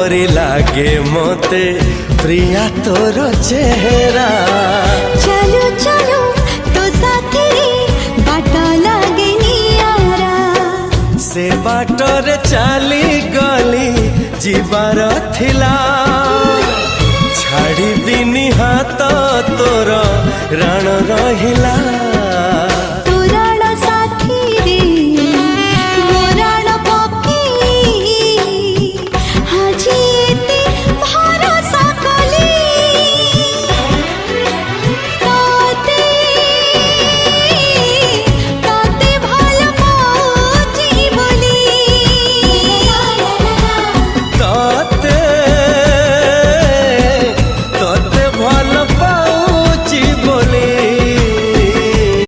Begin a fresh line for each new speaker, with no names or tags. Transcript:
परी लागे मोते प्रिया तोर चेहरा।
चलो चलो तो साथी रे बाट लागे नियारा।
से बाटर चली गली जीवार थिला छाड़ी दिनी हाथ तोर राण रहिला।